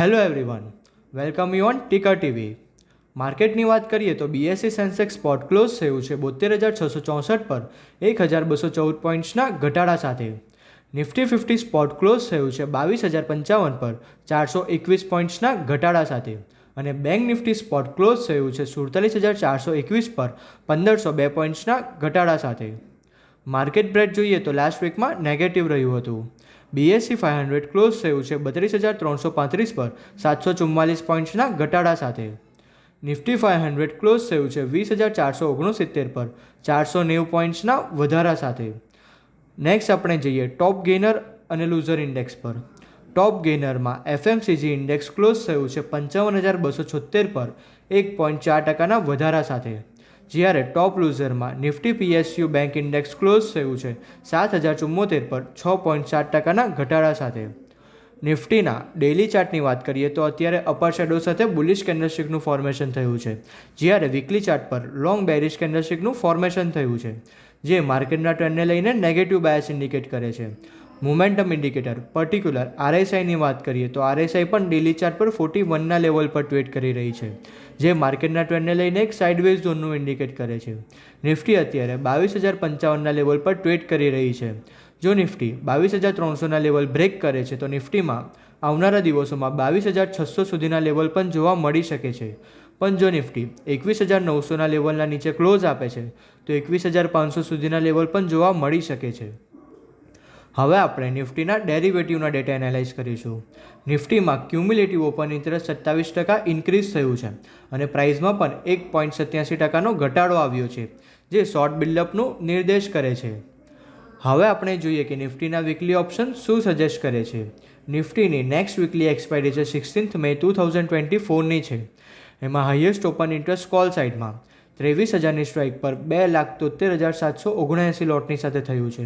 Hello everyone, welcome you on ticker TV. માર્કેટની વાત કરીએ તો બીએસસી સેન્સેક્સ સ્પોટ ક્લોઝ થયું છે 72,664 પર 1,214 પોઈન્ટ્સના ઘટાડા સાથે. નિફ્ટી 50 સ્પોટ ક્લોઝ થયું છે 22,055 પર 421 પોઈન્ટ્સના ઘટાડા સાથે. અને બેંક નિફ્ટી સ્પોટ ક્લોઝ થયું છે 47,421 પર 1,502 પોઈન્ટ્સના ઘટાડા સાથે. માર્કેટ બ્રેડ જોઈએ તો લાસ્ટ વીકમાં નેગેટિવ રહ્યું હતું. બીએસસી 500 ક્લોઝ થયું છે 32,335 પર 744 પોઈન્ટ્સના ઘટાડા સાથે. નિફ્ટી 500 ક્લોઝ થયું છે 20,469 પર 490 પોઈન્ટ્સના વધારા સાથે. નેક્સ્ટ આપણે જઈએ ટોપ ગેઇનર અને લૂઝર ઇન્ડેક્સ પર. ટોપ ગેઇનરમાં એફએમસીજી ઇન્ડેક્સ ક્લોઝ થયું છે 55,276 પર 1.4%ના વધારા સાથે. જ્યારે ટોપ લૂઝરમાં Nifty PSU bank index close થયું છે 7,074 પર 6.7%ના ઘટાડા સાથે. નિફ્ટીના ડેઇલી ચાર્ટની વાત કરીએ તો અત્યારે અપર શેડો સાથે બુલિશ કેન્ડલસ્ટિકનું ફોર્મેશન થયું છે, જ્યારે વીકલી ચાર્ટ પર લોંગ બેરિશ કેન્ડલસ્ટિકનું ફોર્મેશન થયું છે, જે માર્કેટના ટ્રેન્ડને લઈને નેગેટિવ બાયસ ઇન્ડિકેટ કરે છે. મોમેન્ટમ ઇન્ડિકેટર પર્ટિક્યુલર આરએસઆઈની વાત કરીએ તો આરએસઆઈ પણ ડેઇલી ચાર્ટ પર 41ના લેવલ પર ટ્રેડ કરી રહી છે, જે માર્કેટના ટ્રેન્ડને લઈને એક સાઇડવેઝ ઝોનનું ઇન્ડિકેટ કરે છે. નિફ્ટી અત્યારે 22,055ના લેવલ પર ટ્રેડ કરી રહી છે. જો નિફ્ટી 22,300ના લેવલ બ્રેક કરે છે તો નિફ્ટીમાં આવનારા દિવસોમાં 22,600 સુધીના લેવલ પણ જોવા મળી શકે છે. પણ જો નિફ્ટી 21,900ના લેવલના નીચે ક્લોઝ આપે છે તો 21,500 સુધીના લેવલ પણ જોવા મળી શકે છે. હવે આપણે નિફ્ટીના ડેરિવેટિવના ડેટા એનાલાઇઝ કરીશું. નિફ્ટીમાં ક્યુમ્યુલેટિવ ઓપન ઇન્ટરેસ્ટ 27% ઇન્ક્રીઝ થયું છે અને પ્રાઇસમાં પણ 1.87%નો ઘટાડો આવ્યો છે, જે શોર્ટ બિલ્ડઅપનું નિર્દેશ કરે છે. હવે આપણે જોઈએ કે નિફ્ટીના વીકલી ઓપ્શન શું સજેસ્ટ કરે છે. નિફ્ટીની નેક્સ્ટ વીકલી એક્સપાયરી છે 16 મે 2024ની છે. એમાં હાઈએસ્ટ ઓપન ઇન્ટરેસ્ટ કોલ સાઇડમાં 23,000ની સ્ટ્રાઇક પર 2,73,779 લોટની સાથે થયું છે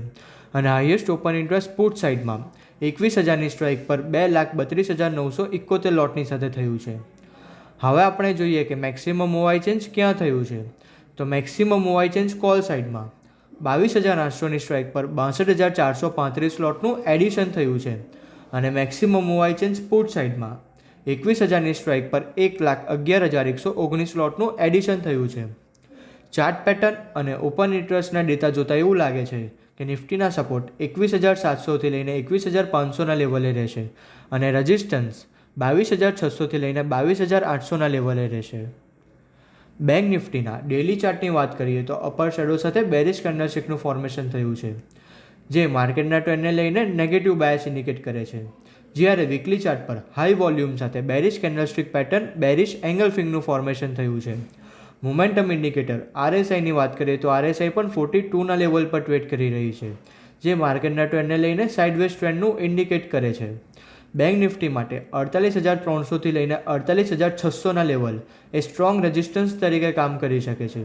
અને હાઈએસ્ટ ઓપન ઇન્ટરેસ્ટ પુટ સાઇડમાં 21,000ની સ્ટ્રાઇક પર 2,32,971 લોટની સાથે થયું છે. હવે આપણે જોઈએ કે મેક્સિમમ મૂવાઈ ચેન્જ ક્યાં થયું છે. તો મેક્સિમમ મૂવાઈ ચેન્જ કોલ સાઇડમાં 22,800ની સ્ટ્રાઇક પર 62,435 લોટનું એડિશન થયું છે અને મેક્સિમમ મૂવાઈ ચેન્જ પુટ સાઇડમાં 21,000ની સ્ટ્રાઇક પર 1,11,119 લોટનું એડિશન થયું છે. ચાર્ટ પેટર્ન અને ઓપન ઇન્ટરેસ્ટના ડેટા જોતા એવું લાગે છે કે નિફ્ટીના સપોર્ટ 21,700થી લઈને 21,500ના લેવલે રહેશે અને રેઝિસ્ટન્સ 22,600થી લઈને 22,800ના લેવલે રહેશે. બેંક નિફ્ટીના ડેઇલી ચાર્ટની વાત કરીએ તો અપર શેડો સાથે બેરિશ કેન્ડલસ્ટિકનું ફોર્મેશન થયું છે, જે માર્કેટના ટ્રેન્ડને લઈને નેગેટિવ બાયસ ઇન્ડિકેટ કરે છે. જ્યારે વીકલી ચાર્ટ પર હાઈ વોલ્યુમ સાથે બેરિશ કેન્ડલસ્ટિક પેટર્ન બેરિશ એંગલ ફિંગનું ફોર્મેશન થયું છે. મોમેન્ટમ ઇન્ડિકેટર આરએસઆઈની વાત કરીએ તો આરએસઆઈ પણ 42ના લેવલ પર ટ્રેડ કરી રહી છે, જે માર્કેટના ટ્રેન્ડને લઈને સાઇડવેઝ ટ્રેન્ડનું ઇન્ડિકેટ કરે છે. બેંક નિફ્ટી માટે 48,300થી લઈને 48,600ના લેવલ એ સ્ટ્રોંગ રેઝિસ્ટન્સ તરીકે કામ કરી શકે છે,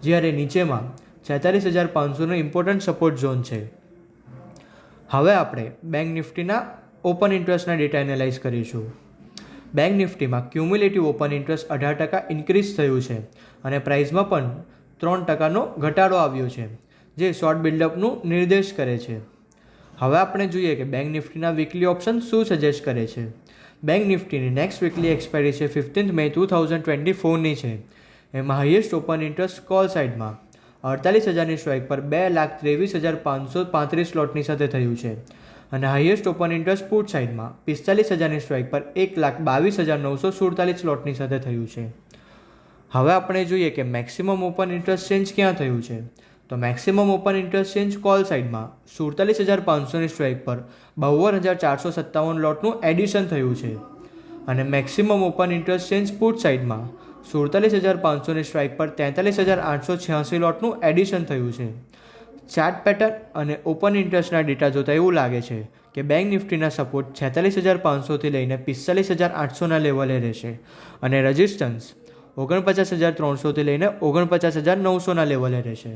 જ્યારે નીચેમાં 46,500નો ઇમ્પોર્ટન્ટ સપોર્ટ ઝોન છે. હવે આપણે બેંક નિફ્ટીના ઓપન ઇન્ટરેસ્ટના ડેટા એનાલાઇઝ કરીશું. બેંક નિફ્ટીમાં ક્યુમ્યુલેટિવ ઓપન ઇન્ટરેસ્ટ 18% ઇન્ક્રીઝ થયું છે અને પ્રાઇસમાં પણ 3%નો ઘટાડો આવ્યો છે, જે શોર્ટ બિલ્ડઅપનું નિર્દેશ કરે છે. હવે આપણે જોઈએ કે બેંક નિફ્ટીના વીકલી ઓપ્શન શું સજેસ્ટ કરે છે. બેંક નિફ્ટીની નેક્સ્ટ વીકલી એક્સપાયરી છે 15 મે 2024ની છે. એમાં હાઈએસ્ટ ઓપન ઇન્ટરેસ્ટ કોલ સાઇડમાં 48,000ની સ્ટ્રાઇક પર 2,23,535 લોટની સાથે થયું છે અને હાઈએસ્ટ ઓપન ઇન્ટરેસ્ટ પુટ સાઇડમાં 45,000ની સ્ટ્રાઇક પર 1,22,947 લોટની સાથે થયું છે. હવે આપણે જોઈએ કે મેક્સિમમ ઓપન ઇન્ટરેસ્ટ ચેન્જ ક્યાં થયું છે. તો maximum open interest change call સાઇડમાં 47,500ની સ્ટ્રાઇક પર 52,457 લોટનું એડિશન થયું છે અને maximum open interest change put સાઇડમાં 47,500ની સ્ટ્રાઇક પર 43,886 લોટનું એડિશન થયું છે. ચાર્ટ પેટર્ન અને ઓપન ઇન્ટરેસ્ટના ડેટા જોતા એવું લાગે છે કે બેંક નિફ્ટીના સપોર્ટ 46,500થી લઈને 45,800ના લેવલે રહેશે અને રેઝિસ્ટન્સ 49,300થી લઈને 49,900ના લેવલે રહેશે.